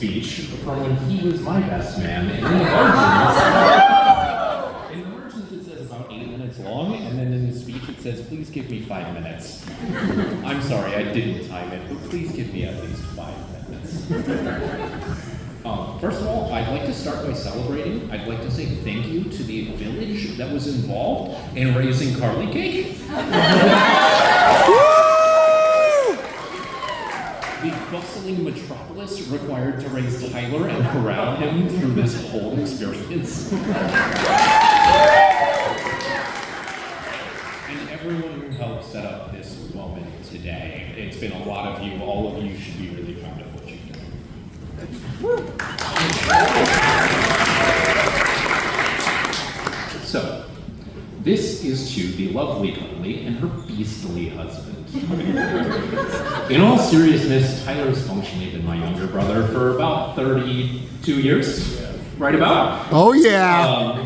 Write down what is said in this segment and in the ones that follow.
speech from when he was my best man. And in the Virgins it says about 8 minutes long, and then in the speech it says, please give me 5 minutes. I'm sorry, I didn't time it, but please give me at least 5 minutes. First of all, I'd like to start by celebrating. I'd like to say thank you to the village that was involved in raising Carly Cake. The bustling metropolis required to raise Tyler and corral him through this whole experience. And everyone who helped set up this moment today. It's been a lot of you. All of you should be really proud of what you've done. So, this is to the lovely Carly and her beastly husband. In all seriousness, Tyler's functionally been my younger brother for about 32 years, right about? Oh yeah!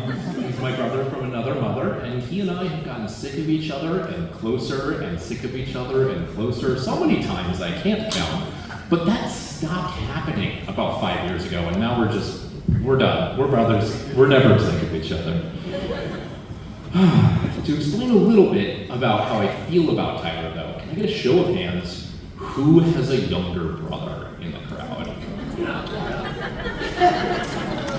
He's my brother from another mother, and he and I have gotten sick of each other and closer and sick of each other and closer so many times I can't count. But that stopped happening about 5 years ago, and now we're done. We're brothers. We're never sick of each other. To explain a little bit about how I feel about Tyler, though, can I get a show of hands? Who has a younger brother in the crowd?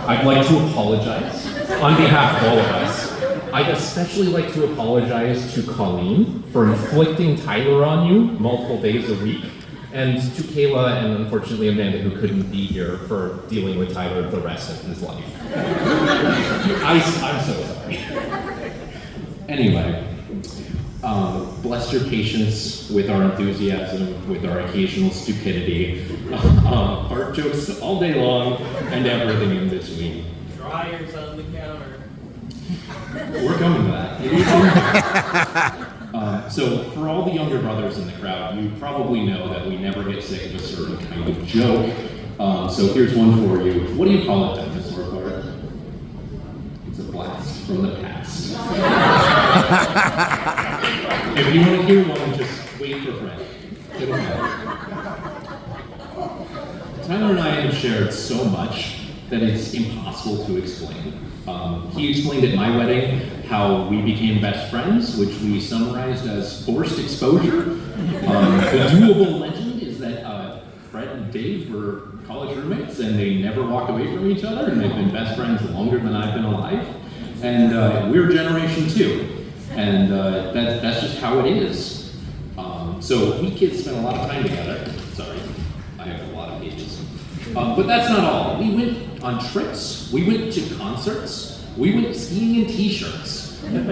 I'd like to apologize on behalf of all of us. I'd especially like to apologize to Colleen for inflicting Tyler on you multiple days a week, and to Kayla and unfortunately Amanda, who couldn't be here, for dealing with Tyler the rest of his life. I'm so sorry. Anyway, bless your patience with our enthusiasm, with our occasional stupidity, fart jokes all day long, and everything in between. Dryers on the counter. We're coming to that. So, for all the younger brothers in the crowd, you probably know that we never get sick of a certain kind of joke. So here's one for you. What do you call it, Dinosaur Fart? It's a blast from the past. If you want to hear one, just wait for Fred. It'll happen. Tyler and I have shared so much that it's impossible to explain. He explained at my wedding how we became best friends, which we summarized as forced exposure. The doable legend is that Fred and Dave were college roommates and they never walked away from each other, and they've been best friends longer than I've been alive. And we're Generation 2, and that's just how it is. So we kids spent a lot of time together. Sorry, I have a lot of pages. But that's not all. We went on trips, we went to concerts, we went skiing in t-shirts.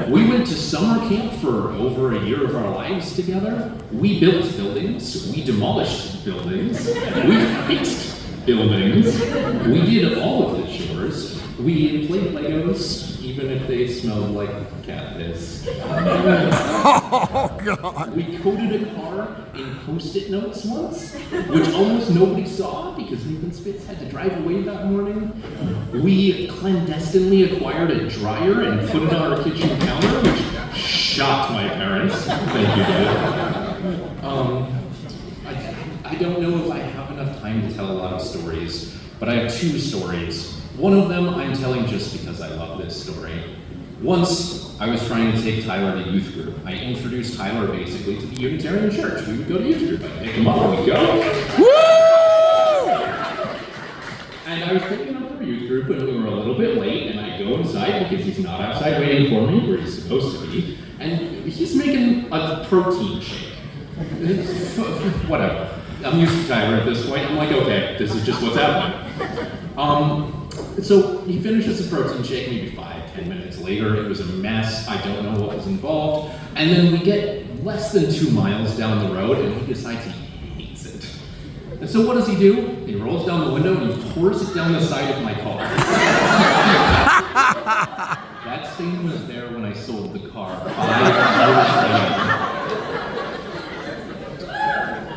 We went to summer camp for over a year of our lives together. We built buildings, we demolished buildings, we fixed buildings, we did all of the chores. We played Legos, even if they smelled like cat piss. Oh, God. We coded a car in Post-it notes once, which almost nobody saw because Nathan Spitz had to drive away that morning. We clandestinely acquired a dryer and put it on our kitchen counter, which shocked my parents. Thank you, Dad. I don't know if I have enough time to tell a lot of stories, but I have 2 stories. One of them I'm telling just because I love this story. Once, I was trying to take Tyler to youth group. I introduced Tyler basically to the Unitarian Church. We would go to youth group. I'd pick him up, we'd go. Woo! And I was picking him up for youth group, and we were a little bit late, and I go inside because he's not outside waiting for me where he's supposed to be, and he's making a protein shake. Whatever. I'm used to Tyler at this point. I'm like, okay, this is just what's happening. So he finishes the protein shake maybe 5-10 minutes later. It was a mess. I don't know what was involved. And then we get less than 2 miles down the road, and he decides he hates it. And so what does he do? He rolls down the window and he pours it down the side of my car. That stain was there when I sold the car 5 years later.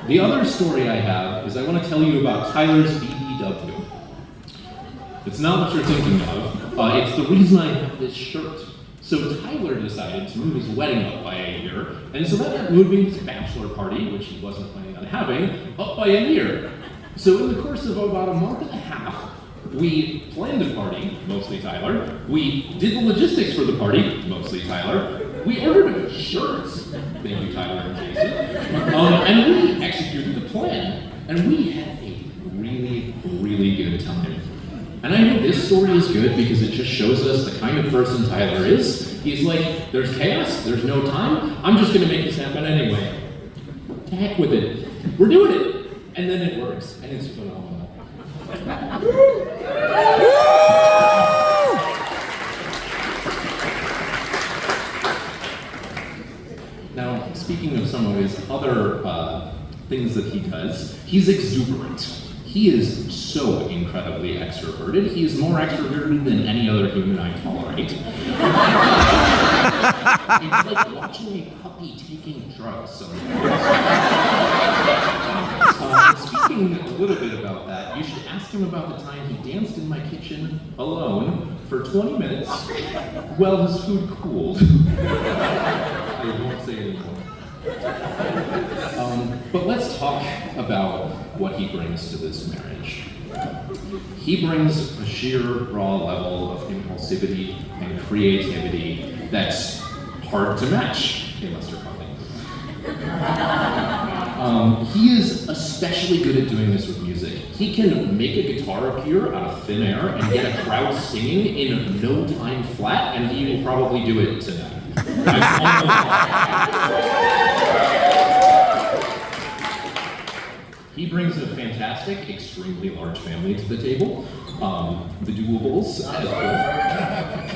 The other story I have is I want to tell you about Tyler's BBW. It's not what you're thinking of. It's the reason I have this shirt. So Tyler decided to move his wedding up by a year, and so that meant moving his bachelor party, which he wasn't planning on having, up by a year. So in the course of about a month and a half, we planned a party, mostly Tyler. We did the logistics for the party, mostly Tyler. We ordered shirts, thank you Tyler and Jason. And we executed the plan, and we had a really, really good time. And I know this story is good because it just shows us the kind of person Tyler is. He's like, there's chaos, there's no time, I'm just gonna make this happen anyway. To heck with it. We're doing it. And then it works, and it's phenomenal. Now, speaking of some of his other things that he does, he's exuberant. He is so incredibly extroverted. He is more extroverted than any other human I tolerate. It's like watching a puppy taking drugs sometimes. Speaking a little bit about that, you should ask him about the time he danced in my kitchen alone for 20 minutes while his food cooled. I won't say anymore. But let's talk about what he brings to this marriage. He brings a sheer raw level of impulsivity and creativity that's hard to match in Lester Carly. He is especially good at doing this with music. He can make a guitar appear out of thin air and get a crowd singing in no time flat, and he will probably do it tonight. He brings a fantastic, extremely large family to the table. The Doables,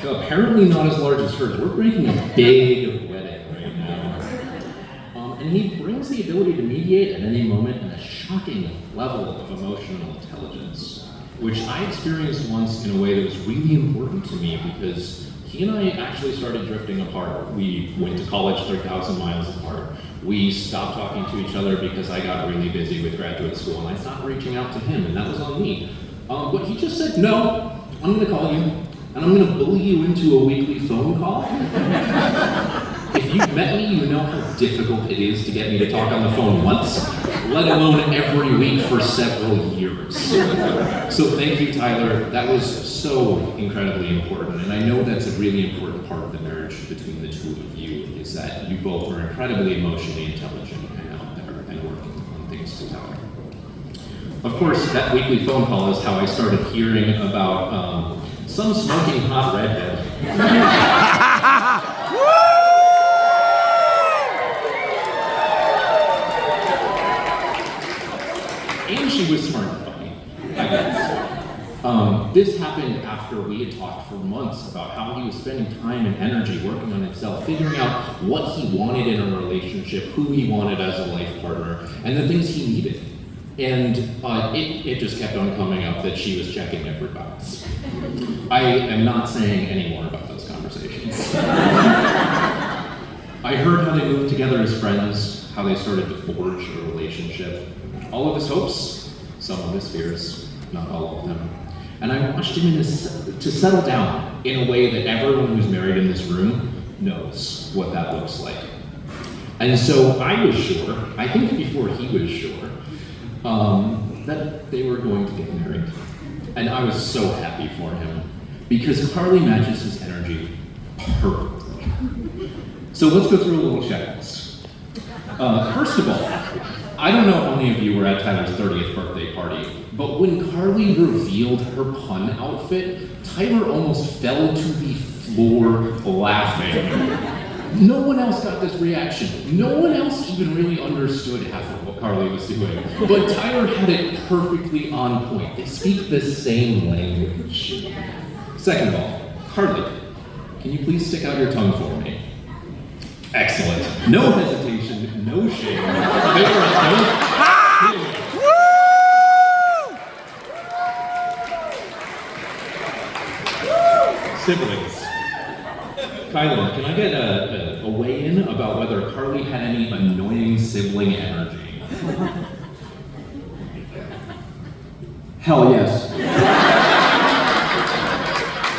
apparently not as large as hers. We're breaking a big wedding right now. And he brings the ability to mediate at any moment and a shocking level of emotional intelligence, which I experienced once in a way that was really important to me because he and I actually started drifting apart. We went to college 3,000 miles apart. We stopped talking to each other because I got really busy with graduate school and I stopped reaching out to him, and that was on me. But he just said, no, I'm gonna call you, and I'm gonna bully you into a weekly phone call. If you've met me, you know how difficult it is to get me to talk on the phone once, let alone every week for several years. So thank you, Tyler. That was so incredibly important, and I know that's a really important part of the marriage between the two of you, is that you both are incredibly emotionally intelligent and out there and working on things together. Of course, that weekly phone call is how I started hearing about some smoking hot redhead. And she was smart and funny, I guess. This happened after we had talked for months about how he was spending time and energy working on himself, figuring out what he wanted in a relationship, who he wanted as a life partner, and the things he needed. And it just kept on coming up that she was checking every box. I am not saying any more about those conversations. I heard how they moved together as friends, how they started to forge a relationship. All of his hopes, some of his fears, not all of them. And I watched him to settle down in a way that everyone who's married in this room knows what that looks like. And so I was sure, I think before he was sure, that they were going to get married. And I was so happy for him, because Carly matches his energy perfectly. So let's go through a little checklist. First of all, I don't know how many of you were at Tyler's 30th birthday party, but when Carly revealed her pun outfit, Tyler almost fell to the floor laughing. No one else got this reaction. No one else even really understood half of what Carly was doing. But Tyler had it perfectly on point. They speak the same language. Second of all, Carly, can you please stick out your tongue for me? Excellent. No hesitation, no shame. There are no siblings. Kylan, can I get a weigh-in about whether Carly had any annoying sibling energy? Hell yes.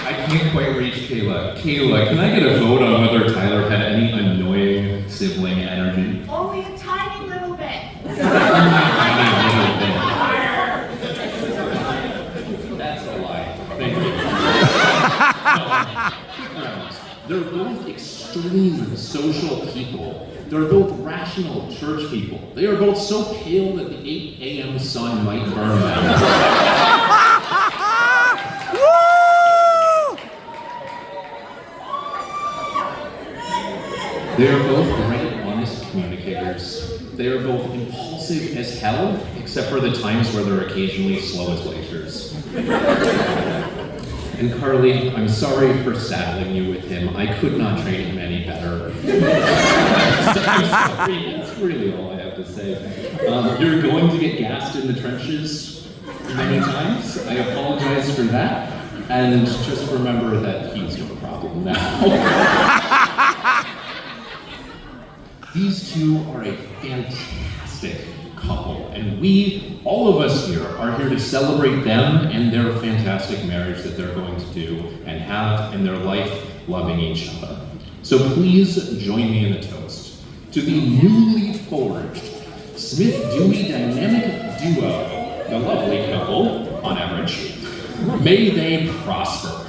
I can't quite reach Kayla. Kayla, can I get a vote on whether Tyler had any annoying sibling energy? Only a tiny little bit. Tiny little bit. They're both extreme social people. They're both rational church people. They are both so pale that the 8 a.m. sun might burn them. They are both great, honest communicators. They are both impulsive as hell, except for the times where they're occasionally slow as glaciers. And Carly, I'm sorry for saddling you with him. I could not train him any better. I'm sorry, that's really all I have to say. You're going to get gassed in the trenches many times. I apologize for that. And just remember that he's your problem now. These two are a fantastic couple, and we, all of us here, are here to celebrate them and their fantastic marriage that they're going to do and have in their life, loving each other. So please join me in a toast to the newly forged Smith-Dewey dynamic duo, the lovely couple, on average. May they prosper.